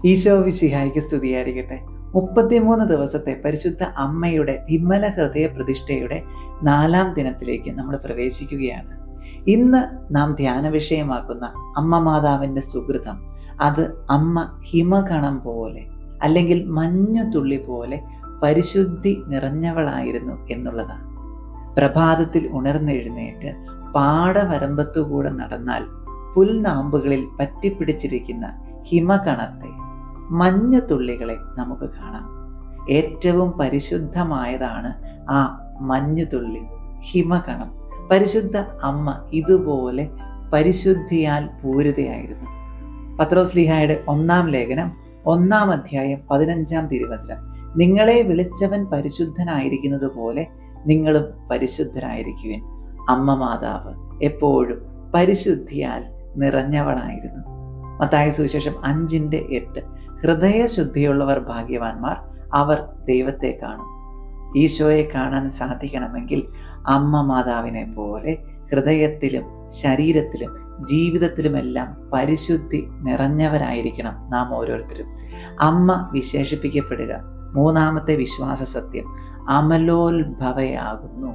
ഈശോ മിശിഹായ്ക്ക് സ്തുതിയായിരിക്കട്ടെ. 33 ദിവസത്തെ പരിശുദ്ധ അമ്മയുടെ വിമല ഹൃദയ പ്രതിഷ്ഠയുടെ 4ാം ദിനത്തിലേക്ക് നമ്മൾ പ്രവേശിക്കുകയാണ്. ഇന്ന് നാം ധ്യാന വിഷയമാക്കുന്ന അമ്മ മാതാവിൻ്റെ സുകൃതം, അത് അമ്മ ഹിമകണം പോലെ അല്ലെങ്കിൽ മഞ്ഞുതുള്ളി പോലെ പരിശുദ്ധി നിറഞ്ഞവളായിരുന്നു എന്നുള്ളതാണ്. പ്രഭാതത്തിൽ ഉണർന്നെഴുന്നേറ്റ് പാടവരമ്പത്തുകൂടെ നടന്നാൽ പുൽനാമ്പുകളിൽ പറ്റിപ്പിടിച്ചിരിക്കുന്ന ഹിമകണത്തെ, മഞ്ഞുതുള്ളികളെ നമുക്ക് കാണാം. ഏറ്റവും പരിശുദ്ധമായതാണ് ആ മഞ്ഞുതുള്ളി, ഹിമകണം. പരിശുദ്ധ അമ്മ ഇതുപോലെ പരിശുദ്ധിയാൽ പൂരിതയായിരുന്നു. പത്രോസ്ലീഹായുടെ 1-ാം ലേഖനം 1-ാം അധ്യായം 15-ാം തിരുവചനം, നിങ്ങളെ വിളിച്ചവൻ പരിശുദ്ധനായിരിക്കുന്നത് പോലെ നിങ്ങളും പരിശുദ്ധരായിരിക്കുവിൻ. അമ്മ മാതാവ് എപ്പോഴും പരിശുദ്ധിയാൽ നിറഞ്ഞവളായിരുന്നു. മത്തായി സുവിശേഷം 5:8, ഹൃദയശുദ്ധിയുള്ളവർ ഭാഗ്യവാന്മാർ, അവർ ദൈവത്തെ കാണും. ഈശോയെ കാണാൻ സാധിക്കണമെങ്കിൽ അമ്മ മാതാവിനെ പോലെ ഹൃദയത്തിലും ശരീരത്തിലും ജീവിതത്തിലുമെല്ലാം പരിശുദ്ധി നിറഞ്ഞവരായിരിക്കണം നാം ഓരോരുത്തരും. അമ്മ വിശേഷിപ്പിക്കപ്പെടുക 3ാമത്തെ വിശ്വാസ സത്യം അമലോത്ഭവയാകുന്നു,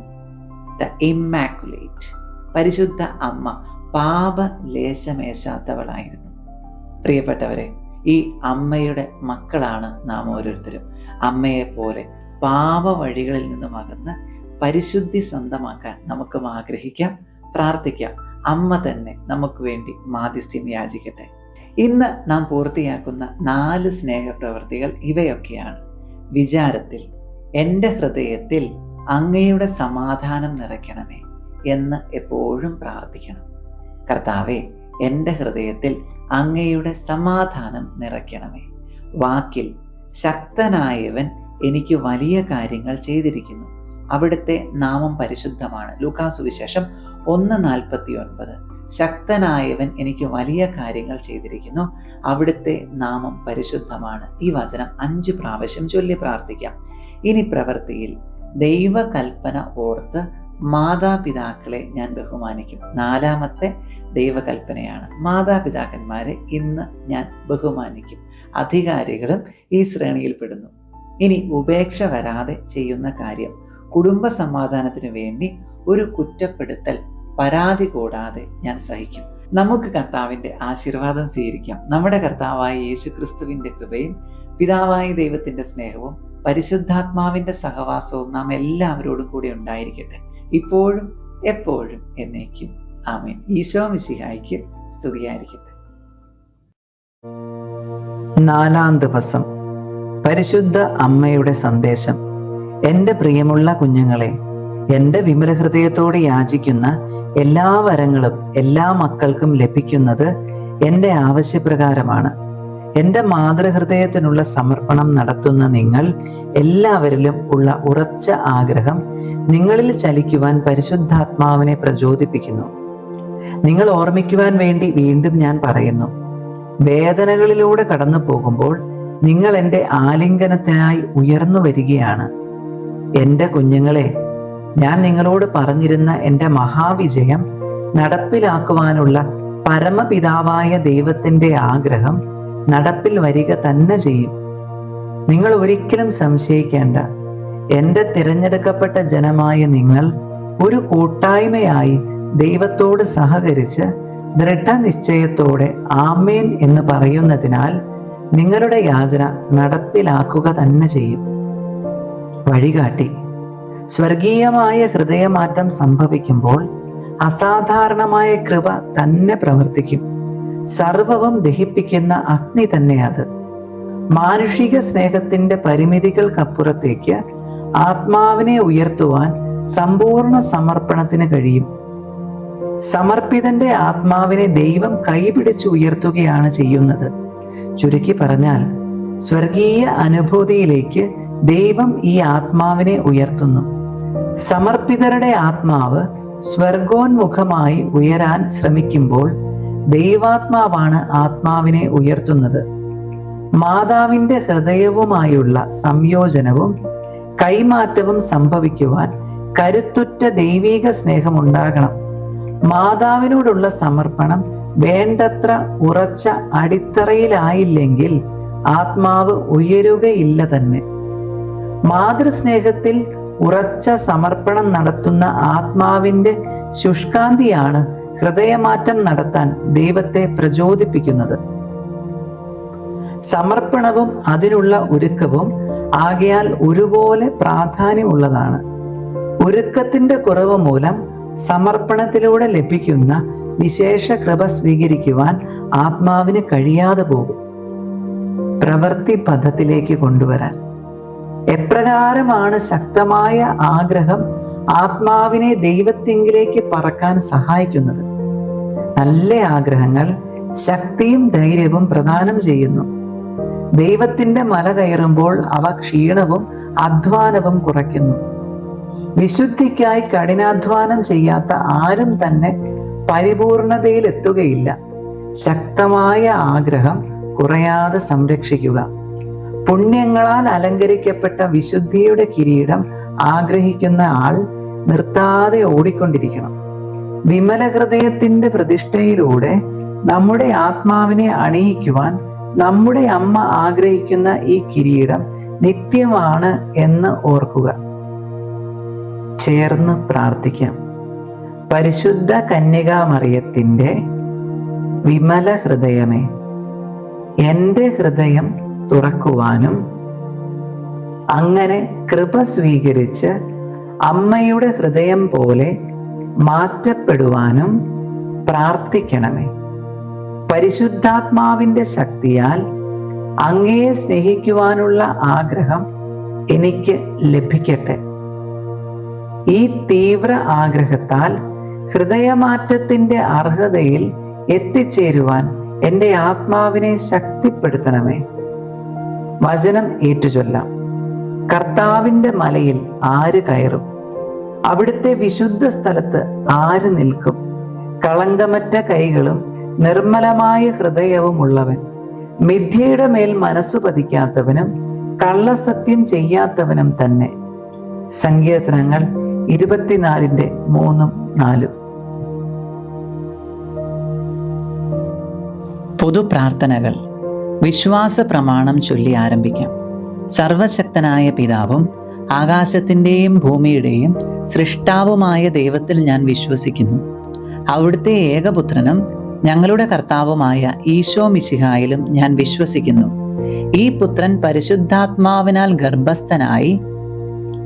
ദ ഇമ്മാക്കുലേറ്റ്. പരിശുദ്ധ അമ്മ പാപലേശമേശാത്തവളായിരുന്നു. പ്രിയപ്പെട്ടവരെ, ഈ അമ്മയുടെ മക്കളാണ് നാം ഓരോരുത്തരും. അമ്മയെപ്പോലെ പാപ വഴികളിൽ നിന്നും അകന്ന് പരിശുദ്ധി സ്വന്തമാക്കാൻ നമുക്കും ആഗ്രഹിക്കാം, പ്രാർത്ഥിക്കാം. അമ്മ തന്നെ നമുക്ക് വേണ്ടി മാധ്യസ്ഥ്യം യാചിക്കട്ടെ. ഇന്ന് നാം പൂർത്തിയാക്കുന്ന 4 സ്നേഹപ്രവൃത്തികൾ ഇവയൊക്കെയാണ്. വിചാരത്തിൽ, എൻ്റെ ഹൃദയത്തിൽ അങ്ങയുടെ സമാധാനം നിറയ്ക്കണമേ എന്ന് എപ്പോഴും പ്രാർത്ഥിക്കണം. കർത്താവേ, എൻ്റെ ഹൃദയത്തിൽ അങ്ങയുടെ സമാധാനം നിറയ്ക്കണമേ. വാക്കിൽ, ശക്തനായവൻ എനിക്ക് വലിയ കാര്യങ്ങൾ ചെയ്തിരിക്കുന്നു, അവിടുത്തെ നാമം പരിശുദ്ധമാണ്. ലൂക്കാ സുവിശേഷം 1:49, ശക്തനായവൻ എനിക്ക് വലിയ കാര്യങ്ങൾ ചെയ്തിരിക്കുന്നു, അവിടുത്തെ നാമം പരിശുദ്ധമാണ്. ഈ വചനം 5 പ്രാവശ്യം ചൊല്ലി പ്രാർത്ഥിക്കാം. ഇനി പ്രവൃത്തിയിൽ, ദൈവകൽപ്പന ഓർത്ത് മാതാപിതാക്കളെ ഞാൻ ബഹുമാനിക്കും. 4ാമത്തെ ദൈവകൽപ്പനയാണ്. മാതാപിതാക്കന്മാരെ ഇന്ന് ഞാൻ ബഹുമാനിക്കും. അധികാരികളും ഈ ശ്രേണിയിൽ പെടുന്നു. ഇനി ഉപേക്ഷ വരാതെ ചെയ്യുന്ന കാര്യം, കുടുംബ സമാധാനത്തിന് വേണ്ടി ഒരു കുറ്റപ്പെടുത്തൽ, പരാതി കൂടാതെ ഞാൻ സഹിക്കും. നമുക്ക് കർത്താവിൻ്റെ ആശീർവാദം സ്വീകരിക്കാം. നമ്മുടെ കർത്താവായ യേശുക്രിസ്തുവിൻ്റെ കൃപയും പിതാവായ ദൈവത്തിൻ്റെ സ്നേഹവും പരിശുദ്ധാത്മാവിൻ്റെ സഹവാസവും നാം എല്ലാവരോടും കൂടി ഉണ്ടായിരിക്കട്ടെ, ഇപ്പോഴും എപ്പോഴും എന്നേക്കും. ആമേൻ. ഈശോ മിശിഹായ്ക്ക് സ്തുതിയായിരിക്കട്ടെ. 4ാം ദിവസം പരിശുദ്ധ അമ്മയുടെ സന്ദേശം. എൻ്റെ പ്രിയമുള്ള കുഞ്ഞുങ്ങളെ, എൻ്റെ വിമല ഹൃദയത്തോട് യാചിക്കുന്ന എല്ലാ വരങ്ങളും എല്ലാ മക്കൾക്കും ലഭിക്കുന്നത് എൻ്റെ ആവശ്യപ്രകാരമാണ്. എൻ്റെ മാതൃഹൃദയത്തിനുള്ള സമർപ്പണം നടത്തുന്ന നിങ്ങൾ എല്ലാവരിലും ഉള്ള ഉറച്ച ആഗ്രഹം നിങ്ങളിൽ ചലിക്കുവാൻ പരിശുദ്ധാത്മാവിനെ പ്രചോദിപ്പിക്കുന്നു. നിങ്ങൾ ഓർമ്മിക്കുവാൻ വേണ്ടി വീണ്ടും ഞാൻ പറയുന്നു, വേദനകളിലൂടെ കടന്നു പോകുമ്പോൾ നിങ്ങൾ എൻ്റെ ആലിംഗനത്തിനായി ഉയർന്നു വരികയാണ്. എൻ്റെ കുഞ്ഞുങ്ങളെ, ഞാൻ നിങ്ങളോട് പറഞ്ഞിരുന്ന എൻ്റെ മഹാവിജയം നടപ്പിലാക്കുവാനുള്ള പരമപിതാവായ ദൈവത്തിൻ്റെ ആഗ്രഹം നടപ്പിൽ വരിക തന്നെ ചെയ്യും. നിങ്ങൾ ഒരിക്കലും സംശയിക്കേണ്ട. എൻ്റെ തിരഞ്ഞെടുക്കപ്പെട്ട ജനമായ നിങ്ങൾ ഒരു കൂട്ടായ്മയായി ദൈവത്തോട് സഹകരിച്ച് ദൃഢനിശ്ചയത്തോടെ ആമേൻ എന്ന് പറയുന്നതിനാൽ നിങ്ങളുടെ യാചന നടപ്പിലാക്കുക തന്നെ ചെയ്യും. വഴികാട്ടി, സ്വർഗീയമായ ഹൃദയമാറ്റം സംഭവിക്കുമ്പോൾ അസാധാരണമായ കൃപ തന്നെ പ്രവർത്തിക്കും. സർവവും ദഹിപ്പിക്കുന്ന അഗ്നി തന്നെ അത്. മാനുഷിക സ്നേഹത്തിന്റെ പരിമിതികൾക്കപ്പുറത്തേക്ക് ആത്മാവിനെ ഉയർത്തുവാൻ സമ്പൂർണ്ണ സമർപ്പണത്തിന് കഴിയും. സമർപ്പിതന്റെ ആത്മാവിനെ ദൈവം കൈപിടിച്ച് ഉയർത്തുകയാണ് ചെയ്യുന്നത്. ചുരുക്കി പറഞ്ഞാൽ, സ്വർഗീയ അനുഭൂതിയിലേക്ക് ദൈവം ഈ ആത്മാവിനെ ഉയർത്തുന്നു. സമർപ്പിതരുടെ ആത്മാവ് സ്വർഗോന്മുഖമായി ഉയരാൻ ശ്രമിക്കുമ്പോൾ ദൈവാത്മാവാണ് ആത്മാവിനെ ഉയർത്തുന്നത്. മാതാവിന്റെ ഹൃദയവുമായുള്ള സംയോജനവും കൈമാറ്റവും സംഭവിക്കുവാൻ കരുത്തുറ്റ ദൈവീക സ്നേഹം ഉണ്ടാകണം. മാതാവിനോടുള്ള സമർപ്പണം വേണ്ടത്ര ഉറച്ച അടിത്തറയിലായില്ലെങ്കിൽ ആത്മാവ് ഉയരുകയില്ല തന്നെ. മാതൃസ്നേഹത്തിൽ ഉറച്ച സമർപ്പണം നടത്തുന്ന ആത്മാവിന്റെ ശുഷ്കാന്തിയാണ് ഹൃദയമാറ്റം നടത്താൻ ദൈവത്തെ പ്രചോദിപ്പിക്കുന്നത്. സമർപ്പണവും അതിനുള്ള ഒരുക്കവും ആകയാൽ ഒരുപോലെ പ്രാധാന്യമുള്ളതാണ്. ഒരുക്കത്തിന്റെ കുറവ് മൂലം സമർപ്പണത്തിലൂടെ ലഭിക്കുന്ന വിശേഷ കൃപ സ്വീകരിക്കുവാൻ ആത്മാവിന് കഴിയാതെ പോകും. പ്രവൃത്തി പദത്തിലേക്ക് കൊണ്ടുവരാൻ എപ്രകാരമാണ് ശക്തമായ ആഗ്രഹം ആത്മാവിനെ ദൈവത്തിങ്കിലേക്ക് പറക്കാൻ സഹായിക്കുന്നത്? നല്ല ആഗ്രഹങ്ങൾ ശക്തിയും ധൈര്യവും പ്രദാനം ചെയ്യുന്നു. ദൈവത്തിന്റെ മല കയറുമ്പോൾ അവ ക്ഷീണവും അധ്വാനവും കുറയ്ക്കുന്നു. വിശുദ്ധിക്കായി കഠിനാധ്വാനം ചെയ്യാത്ത ആരും തന്നെ പരിപൂർണതയിൽ എത്തുകയില്ല. ശക്തമായ ആഗ്രഹം കുറയാതെ സംരക്ഷിക്കുക. പുണ്യങ്ങളാൽ അലങ്കരിക്കപ്പെട്ട വിശുദ്ധിയുടെ കിരീടം ആഗ്രഹിക്കുന്ന ആൾ നിർത്താതെ ഓടിക്കൊണ്ടിരിക്കണം. വിമല ഹൃദയത്തിന്റെ പ്രതിഷ്ഠയിലൂടെ നമ്മുടെ ആത്മാവിനെ അണിയിക്കുവാൻ നമ്മുടെ അമ്മ ആഗ്രഹിക്കുന്ന ഈ കിരീടം നിത്യമാണ് എന്ന് ഓർക്കുക. ചേർന്ന് പ്രാർത്ഥിക്കാം. പരിശുദ്ധ കന്യകാമറിയത്തിന്റെ വിമല ഹൃദയമേ, എൻ്റെ ഹൃദയം തുറക്കുവാനും അങ്ങനെ കൃപ സ്വീകരിച്ച് അമ്മയുടെ ഹൃദയം പോലെ മാറ്റപ്പെടുവാനും പ്രാർത്ഥിക്കണമേ. പരിശുദ്ധാത്മാവിന്റെ ശക്തിയാൽ അങ്ങയെ സ്നേഹിക്കുവാനുള്ള ആഗ്രഹം എനിക്ക് ലഭിക്കട്ടെ. ഈ തീവ്ര ആഗ്രഹത്താൽ ഹൃദയമാറ്റത്തിന്റെ അർഹതയിൽ എത്തിച്ചേരുവാൻ എൻ്റെ ആത്മാവിനെ ശക്തിപ്പെടുത്തണമേ. വചനം ഏറ്റുചൊല്ലാം. കർത്താവിന്റെ മലയിൽ ആര് കയറും? അവിടുത്തെ വിശുദ്ധ സ്ഥലത്ത് ആര് നിൽക്കും? കളങ്കമറ്റ കൈകളും നിർമ്മലമായ ഹൃദയവും ഉള്ളവൻ, മിഥ്യയുടെ മേൽ മനസ്സു പതിക്കാത്തവനും കള്ളസത്യം ചെയ്യാത്തവനും തന്നെ. സങ്കീർത്തനങ്ങൾ 24:3-4. പൊതുപ്രാർത്ഥനകൾ. വിശ്വാസ പ്രമാണം ചൊല്ലി ആരംഭിക്കാം. സർവശക്തനായ പിതാവും ആകാശത്തിൻ്റെയും ഭൂമിയുടെയും സൃഷ്ടാവുമായ ദൈവത്തിൽ ഞാൻ വിശ്വസിക്കുന്നു. അവിടുത്തെ ഏകപുത്രനും ഞങ്ങളുടെ കർത്താവുമായ ഈശോ മിശിഹായിലും ഞാൻ വിശ്വസിക്കുന്നു. ഈ പുത്രൻ പരിശുദ്ധാത്മാവിനാൽ ഗർഭസ്ഥനായി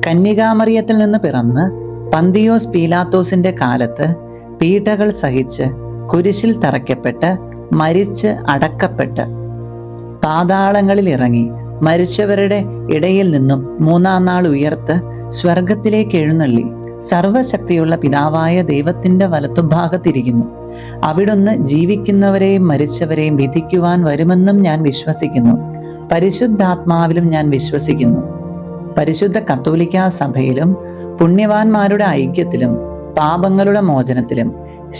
കന്യകാമറിയത്തിൽ നിന്ന് പിറന്ന് പന്തിയോസ് പീലാത്തോസിന്റെ കാലത്ത് പീഡകൾ സഹിച്ച് കുരിശിൽ തറയ്ക്കപ്പെട്ട് മരിച്ച് അടക്കപ്പെട്ട് പാതാളങ്ങളിൽ ഇറങ്ങി മരിച്ചവരുടെ ഇടയിൽ നിന്നും മൂന്നാം നാൾ ഉയർത്ത് സ്വർഗത്തിലേക്ക് എഴുന്നള്ളി സർവശക്തിയുള്ള പിതാവായ ദൈവത്തിന്റെ വലത്തുഭാഗത്തിരിക്കുന്നു. അവിടുന്ന് ജീവിക്കുന്നവരെയും മരിച്ചവരെയും വിധിക്കുവാൻ വരുമെന്നും ഞാൻ വിശ്വസിക്കുന്നു. പരിശുദ്ധാത്മാവിലും ഞാൻ വിശ്വസിക്കുന്നു. പരിശുദ്ധ കത്തോലിക്കാ സഭയിലും പുണ്യവാന്മാരുടെ ഐക്യത്തിലും പാപങ്ങളുടെ മോചനത്തിലും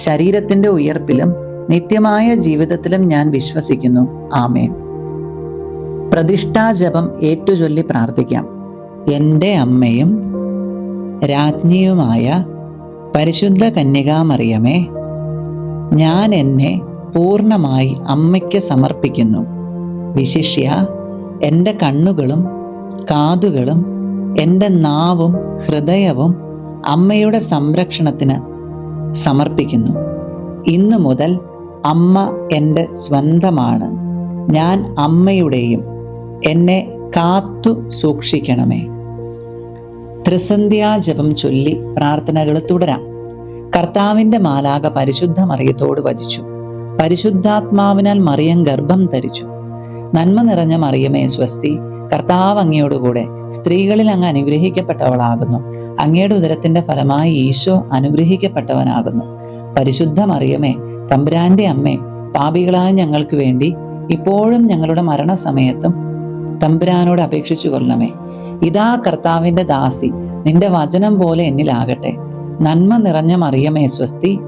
ശരീരത്തിന്റെ ഉയർപ്പിലും നിത്യമായ ജീവിതത്തിലും ഞാൻ വിശ്വസിക്കുന്നു. ആമേൻ. പ്രതിഷ്ഠാജപം ഏറ്റുചൊല്ലി പ്രാർത്ഥിക്കാം. എൻ്റെ അമ്മയും രാജ്ഞിയുമായ പരിശുദ്ധ കന്യകാമറിയമേ, ഞാൻ എന്നെ പൂർണ്ണമായി അമ്മയ്ക്ക് സമർപ്പിക്കുന്നു. വിശിഷ്യ എൻ്റെ കണ്ണുകളും കാതുകളും എൻ്റെ നാവും ഹൃദയവും അമ്മയുടെ സംരക്ഷണത്തിന് സമർപ്പിക്കുന്നു. ഇന്നു മുതൽ അമ്മ എൻ്റെ സ്വന്തമാണ്. ഞാൻ അമ്മയുടെയും. എന്നെ കാത്തു സൂക്ഷിക്കണമേ. ത്രിസന്ധ്യാജപം ചൊല്ലി പ്രാർത്ഥനകൾ തുടരാം. കർത്താവിന്റെ മാലാഖ പരിശുദ്ധ മറിയത്തോട് വചിച്ചു. പരിശുദ്ധാത്മാവിനാൽ മറിയം ഗർഭം ധരിച്ചു. നന്മ നിറഞ്ഞ മറിയമേ സ്വസ്തി, കർത്താവ് അങ്ങയോടുകൂടെ സ്ത്രീകളിൽ അങ്ങ് അനുഗ്രഹിക്കപ്പെട്ടവളാകുന്നു. അങ്ങയുടെ ഉദരത്തിന്റെ ഫലമായി ഈശോ അനുഗ്രഹിക്കപ്പെട്ടവനാകുന്നു. പരിശുദ്ധ മറിയമേ, തമ്പുരാന്റെ അമ്മേ, പാപികളായ ഞങ്ങൾക്ക് വേണ്ടി ഇപ്പോഴും ഞങ്ങളുടെ മരണസമയത്തും തമ്പുരാനോട് അപേക്ഷിച്ചു കൊള്ളണമേ. ഇതാ കർത്താവിന്റെ ദാസി, നിന്റെ വചനം പോലെ എന്നിലാകട്ടെ. നന്മ നിറഞ്ഞ മറിയമേ സ്വസ്തി,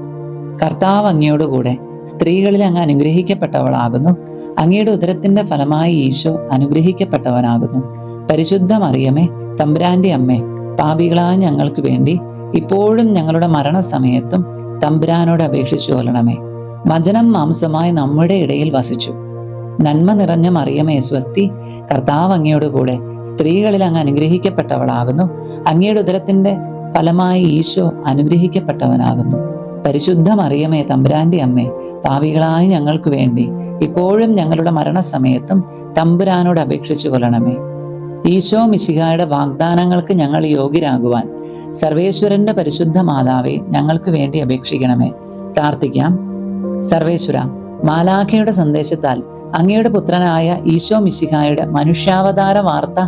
കർത്താവ് അങ്ങയോടുകൂടെ സ്ത്രീകളിൽ അങ്ങ് അനുഗ്രഹിക്കപ്പെട്ടവളാകുന്നു. അങ്ങയുടെ ഉദരത്തിന്റെ ഫലമായി ഈശോ അനുഗ്രഹിക്കപ്പെട്ടവനാകുന്നു. പരിശുദ്ധ മറിയമേ, തമ്പുരാന്റെ അമ്മേ, പാപികളായ ഞങ്ങൾക്ക് വേണ്ടി ഇപ്പോഴും ഞങ്ങളുടെ മരണസമയത്തും തമ്പുരാനോട് അപേക്ഷിച്ചു കൊള്ളണമേ. വചനം മാംസമായി നമ്മുടെ ഇടയിൽ വസിച്ചു. നന്മ നിറഞ്ഞ മറിയമേ സ്വസ്തി, കർത്താവ് അങ്ങയോട് കൂടെ സ്ത്രീകളിൽ അങ്ങ് അനുഗ്രഹിക്കപ്പെട്ടവളാകുന്നു. അങ്ങയുടെ ഉദരത്തിന്റെ ഫലമായി ഈശോ അനുഗ്രഹിക്കപ്പെട്ടവനാകുന്നു. പരിശുദ്ധ മറിയമേ തമ്പുരാന്റെ അമ്മേ, പാപികളായ ഞങ്ങൾക്ക് വേണ്ടി ഇപ്പോഴും ഞങ്ങളുടെ മരണസമയത്തും തമ്പുരാനോട് അപേക്ഷിച്ചു കൊള്ളണമേ. ഈശോ മിശിഹായുടെ വാഗ്ദാനങ്ങൾക്ക് ഞങ്ങൾ യോഗ്യരാകുവാൻ സർവേശ്വരന്റെ പരിശുദ്ധ മാതാവേ, ഞങ്ങൾക്ക് വേണ്ടി അപേക്ഷിക്കണമേ. പ്രാർത്ഥിക്കാം. സർവേശ്വര, മാലാഖയുടെ സന്ദേശത്താൽ അങ്ങയുടെ പുത്രനായ ഈശോ മിശിഹായുടെ മനുഷ്യാവതാര വാർത്ത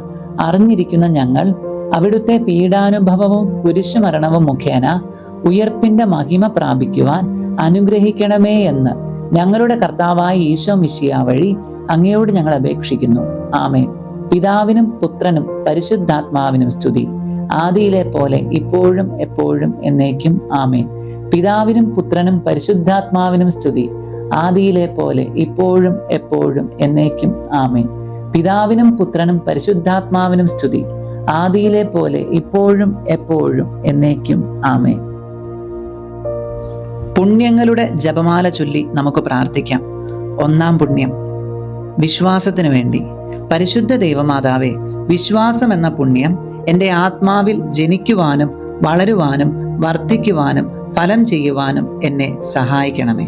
അറിഞ്ഞിരിക്കുന്ന ഞങ്ങൾ അവിടുത്തെ പീഡാനുഭവവും കുരിശുമരണവും മുഖേന ഉയർപ്പിന്റെ മഹിമ പ്രാപിക്കുവാൻ അനുഗ്രഹിക്കണമേ എന്ന് ഞങ്ങളുടെ കർത്താവായ ഈശോ മിശിഹ വഴി അങ്ങയോട് ഞങ്ങൾ അപേക്ഷിക്കുന്നു. ആമേൻ. പിതാവിനും പുത്രനും പരിശുദ്ധാത്മാവിനും സ്തുതി, ആദിയിലെ പോലെ ഇപ്പോഴും എപ്പോഴും എന്നേക്കും. ആമേൻ. പിതാവിനും പുത്രനും പരിശുദ്ധാത്മാവിനും സ്തുതി, ആദിയിലെ പോലെ ഇപ്പോഴും എപ്പോഴും എന്നേക്കും. ആമേൻ. പിതാവിനും പുത്രനും പരിശുദ്ധാത്മാവിനും സ്തുതി, ആദിയിലെ പോലെ ഇപ്പോഴും എപ്പോഴും എന്നേക്കും. ആമേൻ. പുണ്യങ്ങളുടെ ജപമാല ചൊല്ലി നമുക്ക് പ്രാർത്ഥിക്കാം. ഒന്നാം പുണ്യം, വിശ്വാസത്തിനു വേണ്ടി. പരിശുദ്ധ ദൈവമാതാവേ, വിശ്വാസം എന്ന പുണ്യം എൻ്റെ ആത്മാവിൽ ജനിക്കുവാനും വളരുവാനും വർദ്ധിക്കുവാനും ഫലം ചെയ്യുവാനും എന്നെ സഹായിക്കണമേ.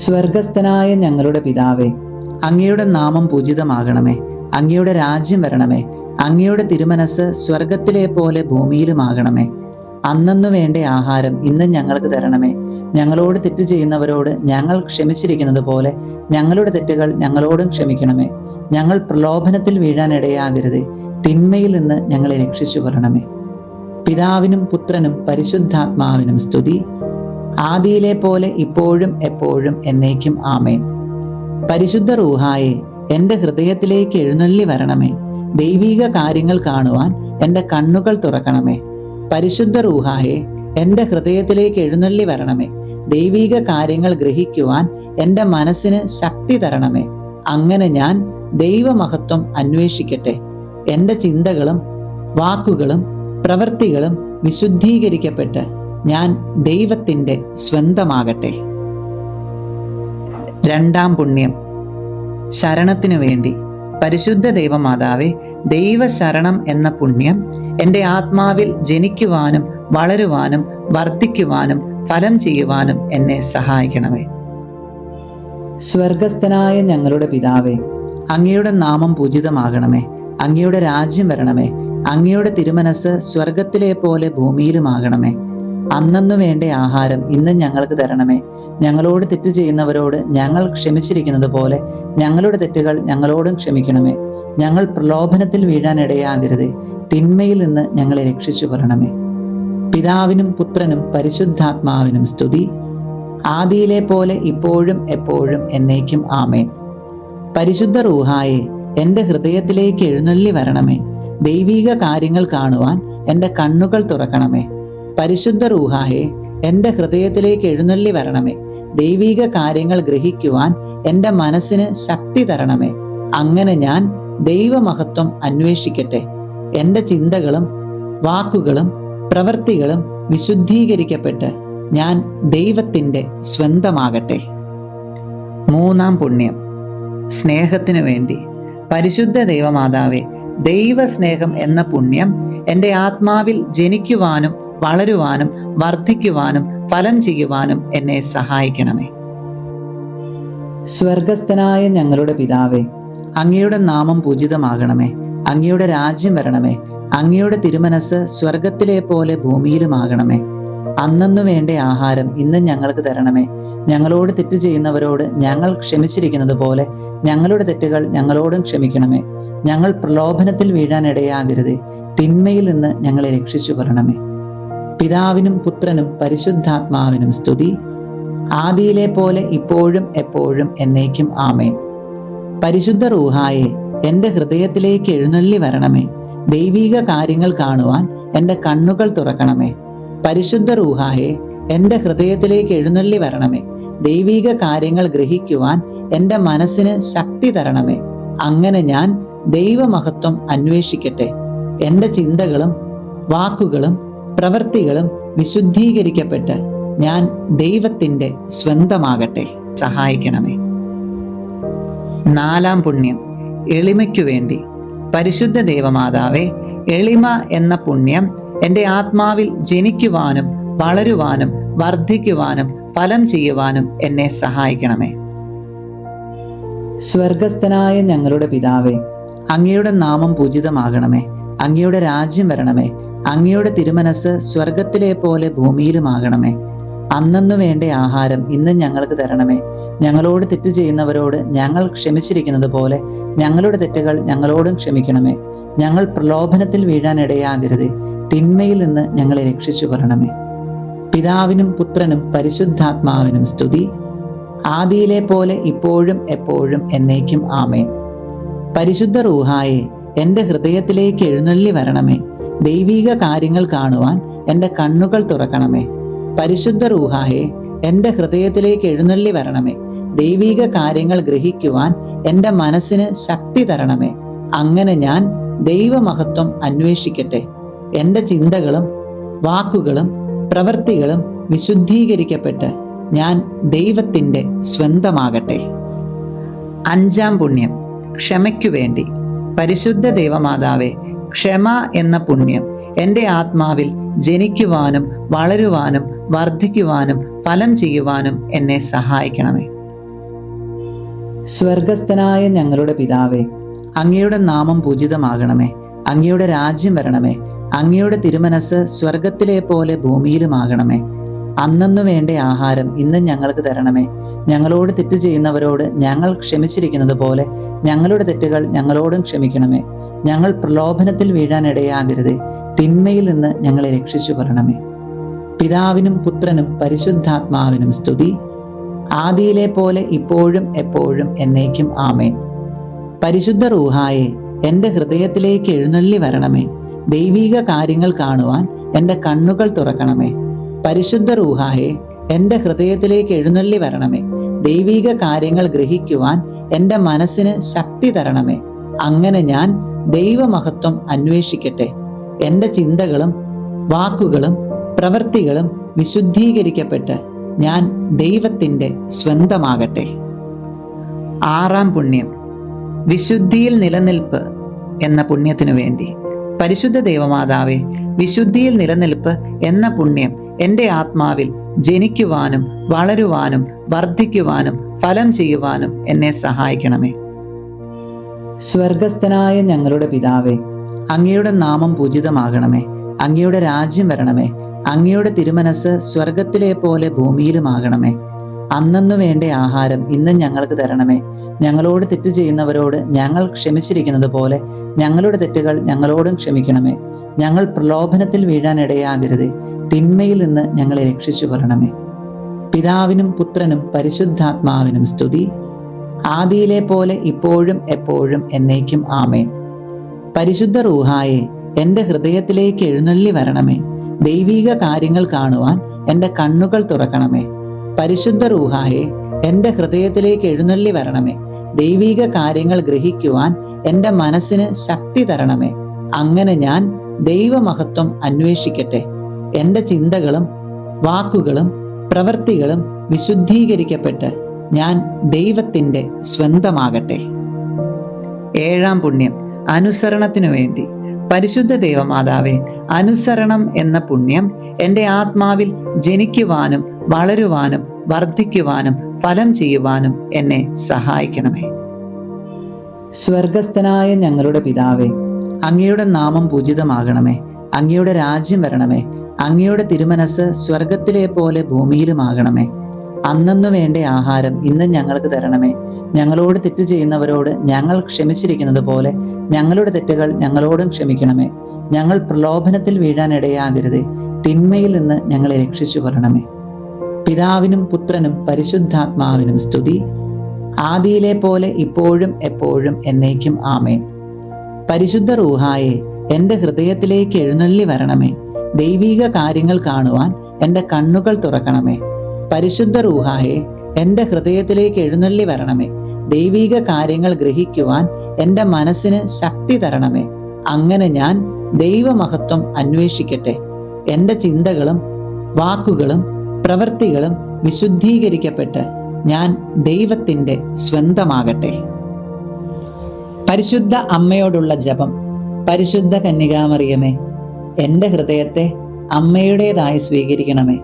സ്വർഗസ്ഥനായ ഞങ്ങളുടെ പിതാവേ, അങ്ങയുടെ നാമം പൂജിതമാകണമേ. അങ്ങയുടെ രാജ്യം വരണമേ. അങ്ങയുടെ തിരുമനസ് സ്വർഗത്തിലെ പോലെ ഭൂമിയിലുമാകണമേ. അന്നന്നു വേണ്ട ആഹാരം ഇന്ന് ഞങ്ങൾക്ക് തരണമേ. ഞങ്ങളോട് തെറ്റ് ചെയ്യുന്നവരോട് ഞങ്ങൾ ക്ഷമിച്ചിരിക്കുന്നത് പോലെ ഞങ്ങളുടെ തെറ്റുകൾ ഞങ്ങളോടും ക്ഷമിക്കണമേ. ഞങ്ങൾ പ്രലോഭനത്തിൽ വീഴാൻ ഇടയാകരുതേ, തിന്മയിൽ നിന്ന് ഞങ്ങളെ രക്ഷിച്ചു കൊള്ളണമേ. പിതാവിനും പുത്രനും പരിശുദ്ധാത്മാവിനും സ്തുതി, ആദിയിലെ പോലെ ഇപ്പോഴും എപ്പോഴും എന്നേക്കും. ആമേൻ. പരിശുദ്ധ റൂഹായെ, എൻ്റെ ഹൃദയത്തിലേക്ക് എഴുന്നള്ളി വരണമേ. ദൈവിക കാര്യങ്ങൾ കാണുവാൻ എൻ്റെ കണ്ണുകൾ തുറക്കണമേ. പരിശുദ്ധ റൂഹായെ, എൻ്റെ ഹൃദയത്തിലേക്ക് എഴുന്നള്ളി വരണമേ. ദൈവിക കാര്യങ്ങൾ ഗ്രഹിക്കുവാൻ എൻ്റെ മനസ്സിന് ശക്തി തരണമേ. അങ്ങനെ ഞാൻ ദൈവമഹത്വം അന്വേഷിക്കട്ടെ. എൻ്റെ ചിന്തകളും വാക്കുകളും പ്രവൃത്തികളും വിശുദ്ധീകരിക്കപ്പെട്ട് ഞാൻ ദൈവത്തിൻ്റെ സ്വന്തമാകട്ടെ. രണ്ടാം പുണ്യം, ശരണത്തിനു വേണ്ടി. പരിശുദ്ധ ദൈവമാതാവേ, ദൈവശരണം എന്ന പുണ്യം എൻ്റെ ആത്മാവിൽ ജനിക്കുവാനും വളരുവാനും വർദ്ധിക്കുവാനും ഫലം ചെയ്യുവാനും എന്നെ സഹായിക്കണമേ. സ്വർഗസ്ഥനായ ഞങ്ങളുടെ പിതാവേ, അങ്ങയുടെ നാമം പൂജിതമാകണമേ. അങ്ങയുടെ രാജ്യം വരണമേ. അങ്ങയുടെ തിരുമനസ് സ്വർഗത്തിലെ പോലെ ഭൂമിയിലുമാകണമേ. അന്നന്നു വേണ്ട ആഹാരം ഇന്ന് ഞങ്ങൾക്ക് തരണമേ. ഞങ്ങളോട് തെറ്റ് ചെയ്യുന്നവരോട് ഞങ്ങൾ ക്ഷമിച്ചിരിക്കുന്നത് പോലെ ഞങ്ങളുടെ തെറ്റുകൾ ഞങ്ങളോടും ക്ഷമിക്കണമേ. ഞങ്ങൾ പ്രലോഭനത്തിൽ വീഴാൻ ഇടയാകരുതേ, തിന്മയിൽ നിന്ന് ഞങ്ങളെ രക്ഷിച്ചു കൊള്ളണമേ. പിതാവിനും പുത്രനും പരിശുദ്ധാത്മാവിനും സ്തുതി, ആദിയിലെ പോലെ ഇപ്പോഴും എപ്പോഴും എന്നേക്കും. ആമേൻ. പരിശുദ്ധ റൂഹായെ, എൻ്റെ ഹൃദയത്തിലേക്ക് എഴുന്നള്ളി വരണമേ. ദൈവിക കാര്യങ്ങൾ കാണുവാൻ എൻ്റെ കണ്ണുകൾ തുറക്കണമേ. പരിശുദ്ധ റൂഹായെ, എൻ്റെ ഹൃദയത്തിലേക്ക് എഴുന്നള്ളി വരണമേ. ദൈവിക കാര്യങ്ങൾ ഗ്രഹിക്കുവാൻ എൻ്റെ മനസ്സിന് ശക്തി തരണമേ. അങ്ങനെ ഞാൻ ദൈവമഹത്വം അന്വേഷിക്കട്ടെ. എൻ്റെ ചിന്തകളും വാക്കുകളും പ്രവൃത്തികളും വിശുദ്ധീകരിക്കപ്പെട്ട് ഞാൻ ദൈവത്തിൻ്റെ സ്വന്തമാകട്ടെ. മൂന്നാം പുണ്യം, സ്നേഹത്തിനു വേണ്ടി. പരിശുദ്ധ ദൈവമാതാവേ, ദൈവസ്നേഹം എന്ന പുണ്യം എൻ്റെ ആത്മാവിൽ ജനിക്കുവാനും വളരുവാനും വർദ്ധിക്കുവാനും ഫലം ചെയ്യുവാനും എന്നെ സഹായിക്കണമേ. സ്വർഗസ്ഥനായ ഞങ്ങളുടെ പിതാവേ, അങ്ങയുടെ നാമം പൂജിതമാകണമേ. അങ്ങയുടെ രാജ്യം വരണമേ. അങ്ങയുടെ തിരുമനസ് സ്വർഗത്തിലെ പോലെ ഭൂമിയിലുമാകണമേ. അന്നന്നു വേണ്ട ആഹാരം ഇന്ന് ഞങ്ങൾക്ക് തരണമേ. ഞങ്ങളോട് തെറ്റ് ചെയ്യുന്നവരോട് ഞങ്ങൾ ക്ഷമിച്ചിരിക്കുന്നത് പോലെ ഞങ്ങളുടെ തെറ്റുകൾ ഞങ്ങളോടും ക്ഷമിക്കണമേ. ഞങ്ങൾ പ്രലോഭനത്തിൽ വീഴാൻ ഇടയാകരുതേ, തിന്മയിൽ നിന്ന് ഞങ്ങളെ രക്ഷിച്ചു കൊള്ളണമേ. പിതാവിനും പുത്രനും പരിശുദ്ധാത്മാവിനും സ്തുതി, ആദിയിലെ പോലെ ഇപ്പോഴും എപ്പോഴും എന്നേക്കും. ആമേൻ. പരിശുദ്ധ റൂഹായെ, എൻ്റെ ഹൃദയത്തിലേക്ക് എഴുന്നള്ളി വരണമേ. ദൈവിക കാര്യങ്ങൾ കാണുവാൻ എൻ്റെ കണ്ണുകൾ തുറക്കണമേ. പരിശുദ്ധ റൂഹായെ, എൻ്റെ ഹൃദയത്തിലേക്ക് എഴുന്നള്ളി വരണമേ. ദൈവിക കാര്യങ്ങൾ ഗ്രഹിക്കുവാൻ എൻ്റെ മനസ്സിന് ശക്തി തരണമേ. അങ്ങനെ ഞാൻ ദൈവമഹത്വം അന്വേഷിക്കട്ടെ. എൻ്റെ ചിന്തകളും വാക്കുകളും പ്രവൃത്തികളും വിശുദ്ധീകരിക്കപ്പെട്ട് ഞാൻ ദൈവത്തിൻ്റെ സ്വന്തമാകട്ടെ. സഹായിക്കണമേ. നാലാം പുണ്യം, എളിമയ്ക്കു വേണ്ടി. പരിശുദ്ധ ദേവമാതാവേ, എളിമ എന്ന പുണ്യം എൻ്റെ ആത്മാവിൽ ജനിക്കുവാനും വളരുവാനും വർദ്ധിക്കുവാനും ഫലം ചെയ്യുവാനും എന്നെ സഹായിക്കണമേ. സ്വർഗസ്ഥനായ ഞങ്ങളുടെ പിതാവേ, അങ്ങയുടെ നാമം പൂജിതമാകണമേ. അങ്ങയുടെ രാജ്യം വരണമേ. അങ്ങയുടെ തിരുമനസ് സ്വർഗത്തിലെ പോലെ ഭൂമിയിലുമാകണമേ. അന്നന്നു വേണ്ട ആഹാരം ഇന്നും ഞങ്ങൾക്ക് തരണമേ. ഞങ്ങളോട് തെറ്റ് ചെയ്യുന്നവരോട് ഞങ്ങൾ ക്ഷമിച്ചിരിക്കുന്നത് പോലെ ഞങ്ങളുടെ തെറ്റുകൾ ഞങ്ങളോടും ക്ഷമിക്കണമേ. ഞങ്ങൾ പ്രലോഭനത്തിൽ വീഴാൻ ഇടയാകരുതേ. തിന്മയിൽ നിന്ന് ഞങ്ങളെ രക്ഷിച്ചു കൊള്ളണമേ. പിതാവിനും പുത്രനും പരിശുദ്ധാത്മാവിനും സ്തുതി. ആദിയിലെ പോലെ ഇപ്പോഴും എപ്പോഴും എന്നേക്കും ആമേൻ. പരിശുദ്ധ റൂഹായെ, എൻ്റെ ഹൃദയത്തിലേക്ക് എഴുന്നള്ളി വരണമേ. ദൈവീക കാര്യങ്ങൾ കാണുവാൻ എൻ്റെ കണ്ണുകൾ തുറക്കണമേ. പരിശുദ്ധ റൂഹായെ, എൻ്റെ ഹൃദയത്തിലേക്ക് എഴുന്നള്ളി വരണമേ. ദൈവീക കാര്യങ്ങൾ ഗ്രഹിക്കുവാൻ എൻ്റെ മനസ്സിന് ശക്തി തരണമേ. അങ്ങനെ ഞാൻ ദൈവമഹത്വം അന്വേഷിക്കട്ടെ. എൻ്റെ ചിന്തകളും വാക്കുകളും പ്രവൃത്തികളും വിശുദ്ധീകരിക്കപ്പെട്ട് ഞാൻ ദൈവത്തിൻ്റെ സ്വന്തമാകട്ടെ. അഞ്ചാം പുണ്യം, ക്ഷമയ്ക്കു വേണ്ടി. പരിശുദ്ധ ദേവമാതാവേ, ക്ഷമ എന്ന പുണ്യം എൻ്റെ ആത്മാവിൽ ജനിക്കുവാനും വളരുവാനും വർദ്ധിക്കുവാനും ഫലം ചെയ്യുവാനും എന്നെ സഹായിക്കണമേ. സ്വർഗസ്ഥനായ ഞങ്ങളുടെ പിതാവേ, അങ്ങയുടെ നാമം പൂജിതമാകണമേ. അങ്ങയുടെ രാജ്യം വരണമേ. അങ്ങയുടെ തിരുമനസ് സ്വർഗത്തിലെ പോലെ ഭൂമിയിലുമാകണമേ. അന്നന്നു വേണ്ട ആഹാരം ഇന്നും ഞങ്ങൾക്ക് തരണമേ. ഞങ്ങളോട് തെറ്റ് ചെയ്യുന്നവരോട് ഞങ്ങൾ ക്ഷമിച്ചിരിക്കുന്നത് പോലെ ഞങ്ങളുടെ തെറ്റുകൾ ഞങ്ങളോടും ക്ഷമിക്കണമേ. ഞങ്ങൾ പ്രലോഭനത്തിൽ വീഴാൻ ഇടയാകരുതേ. തിന്മയിൽ നിന്ന് ഞങ്ങളെ രക്ഷിച്ചു കൊള്ളണമേ. പിതാവിനും പുത്രനും പരിശുദ്ധാത്മാവിനും സ്തുതി. ആദിയിലെ പോലെ ഇപ്പോഴും എപ്പോഴും എന്നേക്കും ആമേൻ. പരിശുദ്ധ റൂഹായെ, എൻ്റെ ഹൃദയത്തിലേക്ക് എഴുന്നള്ളി വരണമേ. ദൈവീക കാര്യങ്ങൾ കാണുവാൻ എൻ്റെ കണ്ണുകൾ തുറക്കണമേ. പരിശുദ്ധ റൂഹായെ, എൻ്റെ ഹൃദയത്തിലേക്ക് എഴുന്നള്ളി വരണമേ. ദൈവീക കാര്യങ്ങൾ ഗ്രഹിക്കുവാൻ എൻ്റെ മനസ്സിന് ശക്തി തരണമേ. അങ്ങനെ ഞാൻ ദൈവമഹത്വം അന്വേഷിക്കട്ടെ. എൻ്റെ ചിന്തകളും വാക്കുകളും പ്രവൃത്തികളും വിശുദ്ധീകരിക്കപ്പെട്ട് ഞാൻ ദൈവത്തിൻ്റെ സ്വന്തമാകട്ടെ. ആറാം പുണ്യം, വിശുദ്ധിയിൽ നിലനിൽപ്പ് എന്ന പുണ്യത്തിനു വേണ്ടി. പരിശുദ്ധ ദേവമാതാവേ, വിശുദ്ധിയിൽ നിലനിൽപ്പ് എന്ന പുണ്യം എൻ്റെ ആത്മാവിൽ ജനിക്കുവാനും വളരുവാനും വർദ്ധിക്കുവാനും ഫലം ചെയ്യുവാനും എന്നെ സഹായിക്കണമേ. സ്വർഗസ്ഥനായ ഞങ്ങളുടെ പിതാവേ, അങ്ങയുടെ നാമം പൂജിതമാകണമേ. അങ്ങയുടെ രാജ്യം വരണമേ. അങ്ങയുടെ തിരുമനസ് സ്വർഗത്തിലെ പോലെ ഭൂമിയിലുമാകണമേ. അന്നന്നു വേണ്ട ആഹാരം ഇന്നും ഞങ്ങൾക്ക് തരണമേ. ഞങ്ങളോട് തെറ്റ് ചെയ്യുന്നവരോട് ഞങ്ങൾ ക്ഷമിച്ചിരിക്കുന്നത് പോലെ ഞങ്ങളുടെ തെറ്റുകൾ ഞങ്ങളോടും ക്ഷമിക്കണമേ. ഞങ്ങൾ പ്രലോഭനത്തിൽ വീഴാൻ ഇടയാകരുതേ. തിന്മയിൽ നിന്ന് ഞങ്ങളെ രക്ഷിച്ചു കൊള്ളണമേ. പിതാവിനും പുത്രനും പരിശുദ്ധാത്മാവിനും സ്തുതി. ആദിയിലെ പോലെ ഇപ്പോഴും എപ്പോഴും എന്നേക്കും ആമേൻ. പരിശുദ്ധ റൂഹായെ, എൻ്റെ ഹൃദയത്തിലേക്ക് എഴുന്നള്ളി വരണമേ. ദൈവീക കാര്യങ്ങൾ കാണുവാൻ എൻ്റെ കണ്ണുകൾ തുറക്കണമേ. പരിശുദ്ധ റൂഹായെ, എൻ്റെ ഹൃദയത്തിലേക്ക് എഴുന്നള്ളി വരണമേ. ദൈവീക കാര്യങ്ങൾ ഗ്രഹിക്കുവാൻ എൻ്റെ മനസ്സിന് ശക്തി തരണമേ. അങ്ങനെ ഞാൻ ദൈവമഹത്വം അന്വേഷിക്കട്ടെ. എൻ്റെ ചിന്തകളും വാക്കുകളും പ്രവൃത്തികളും വിശുദ്ധീകരിക്കപ്പെട്ട് ഞാൻ ദൈവത്തിൻ്റെ സ്വന്തമാകട്ടെ. ഏഴാം പുണ്യം, അനുസരണത്തിനു വേണ്ടി. പരിശുദ്ധ ദേവമാതാവേ, അനുസരണം എന്ന പുണ്യം എൻ്റെ ആത്മാവിൽ ജനിക്കുവാനും വളരുവാനും വർദ്ധിക്കുവാനും ഫലം ചെയ്യുവാനും എന്നെ സഹായിക്കണമേ. സ്വർഗസ്ഥനായ ഞങ്ങളുടെ പിതാവേ, അങ്ങയുടെ നാമം പൂജിതമാകണമേ. അങ്ങയുടെ രാജ്യം വരണമേ. അങ്ങയുടെ തിരുമനസ് സ്വർഗത്തിലെ പോലെ ഭൂമിയിലുമാകണമേ. അന്നന്നു വേണ്ട ആഹാരം ഇന്നും ഞങ്ങൾക്ക് തരണമേ. ഞങ്ങളോട് തെറ്റ് ചെയ്യുന്നവരോട് ഞങ്ങൾ ക്ഷമിച്ചിരിക്കുന്നത് പോലെ ഞങ്ങളുടെ തെറ്റുകൾ ഞങ്ങളോടും ക്ഷമിക്കണമേ. ഞങ്ങൾ പ്രലോഭനത്തിൽ വീഴാൻ ഇടയാകരുതേ. തിന്മയിൽ നിന്ന് ഞങ്ങളെ രക്ഷിച്ചു കൊള്ളണമേ. പിതാവിനും പുത്രനും പരിശുദ്ധാത്മാവിനും സ്തുതി. ആദിയിലെ പോലെ ഇപ്പോഴും എപ്പോഴും എന്നേക്കും ആമേൻ. പരിശുദ്ധ റൂഹായെ, എൻ്റെ ഹൃദയത്തിലേക്ക് എഴുന്നള്ളി വരണമേ. ദൈവീക കാര്യങ്ങൾ കാണുവാൻ എൻ്റെ കണ്ണുകൾ തുറക്കണമേ. പരിശുദ്ധ റൂഹായെ, എൻ്റെ ഹൃദയത്തിലേക്ക് എഴുന്നള്ളി വരണമേ. ദൈവീക കാര്യങ്ങൾ ഗ്രഹിക്കുവാൻ എൻ്റെ മനസ്സിന് ശക്തി തരണമേ. അങ്ങനെ ഞാൻ ദൈവമഹത്വം അന്വേഷിക്കട്ടെ. എൻ്റെ ചിന്തകളും വാക്കുകളും പ്രവൃത്തികളും വിശുദ്ധീകരിക്കപ്പെട്ട് ഞാൻ ദൈവത്തിൻ്റെ സ്വന്തമാകട്ടെ. പരിശുദ്ധ അമ്മയോടുള്ള ജപം. പരിശുദ്ധ കന്യകാമറിയമേ, എൻ്റെ ഹൃദയത്തെ അമ്മയുടേതായി സ്വീകരിക്കണമേ.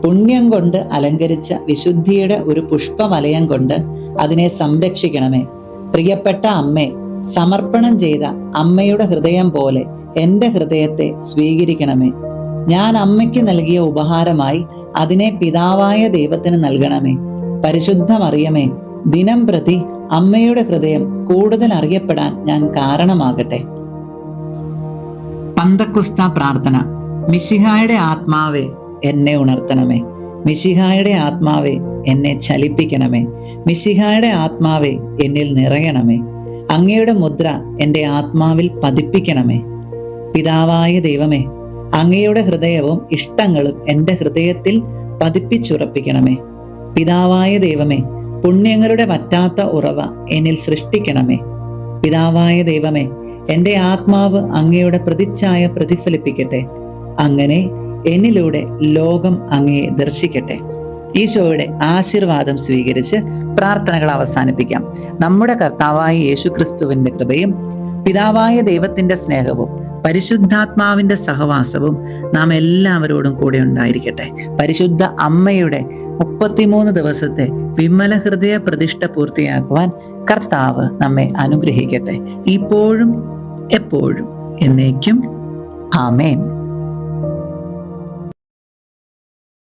പുണ്യം കൊണ്ട് അലങ്കരിച്ച വിശുദ്ധിയുടെ ഒരു പുഷ്പവലയം കൊണ്ട് അതിനെ സംരക്ഷിക്കണമേ. പ്രിയപ്പെട്ട അമ്മേ, സമർപ്പണം ചെയ്ത അമ്മയുടെ ഹൃദയം പോലെ എൻ്റെ ഹൃദയത്തെ സ്വീകരിക്കണമേ. ഞാൻ അമ്മയ്ക്ക് നൽകിയ ഉപഹാരമായി അതിനെ പിതാവായ ദൈവത്തിന് നൽകണമേ. പരിശുദ്ധ മറിയമേ, ദിനം പ്രതി അമ്മയുടെ ഹൃദയം കൂടുതൽ അറിയപ്പെടാൻ ഞാൻ കാരണമാകട്ടെ. പന്തക്കുസ്ത പ്രാർത്ഥന. മിശിഹായുടെ ആത്മാവേ, എന്നെ ഉണർത്തണമേ. മിശിഹായുടെ ആത്മാവേ, എന്നെ ചലിപ്പിക്കണമേ. മിശിഹായുടെ ആത്മാവേ, എന്നിൽ നിറയണമേ. അങ്ങയുടെ മുദ്ര എൻ്റെ ആത്മാവിൽ പതിപ്പിക്കണമേ. പിതാവായ ദൈവമേ, അങ്ങയുടെ ഹൃദയവും ഇഷ്ടങ്ങളും എൻ്റെ ഹൃദയത്തിൽ പതിപ്പിച്ചുറപ്പിക്കണമേ. പിതാവായ ദൈവമേ, പുണ്യങ്ങളുടെ വറ്റാത്ത ഉറവ എന്നിൽ സൃഷ്ടിക്കണമേ. പിതാവായ ദൈവമേ, എൻ്റെ ആത്മാവ് അങ്ങയുടെ പ്രതിച്ഛായ പ്രതിഫലിപ്പിക്കട്ടെ. അങ്ങനെ എന്നിലൂടെ ലോകം അങ്ങയെ ദർശിക്കട്ടെ. ഈശോയുടെ ആശീർവാദം സ്വീകരിച്ച് പ്രാർത്ഥനകൾ അവസാനിപ്പിക്കാം. നമ്മുടെ കർത്താവായ യേശുക്രിസ്തുവിന്റെ കൃപയും പിതാവായ ദൈവത്തിന്റെ സ്നേഹവും പരിശുദ്ധാത്മാവിന്റെ സഹവാസവും നാം എല്ലാവരോടും കൂടെ ഉണ്ടായിരിക്കട്ടെ. പരിശുദ്ധ അമ്മയുടെ 33 ദിവസത്തെ വിമല ഹൃദയ പ്രതിഷ്ഠ പൂർത്തിയാക്കുവാൻ കർത്താവ് നമ്മെ അനുഗ്രഹിക്കട്ടെ. ഇപ്പോഴും എപ്പോഴും എന്നേക്കും. ആമേൻ.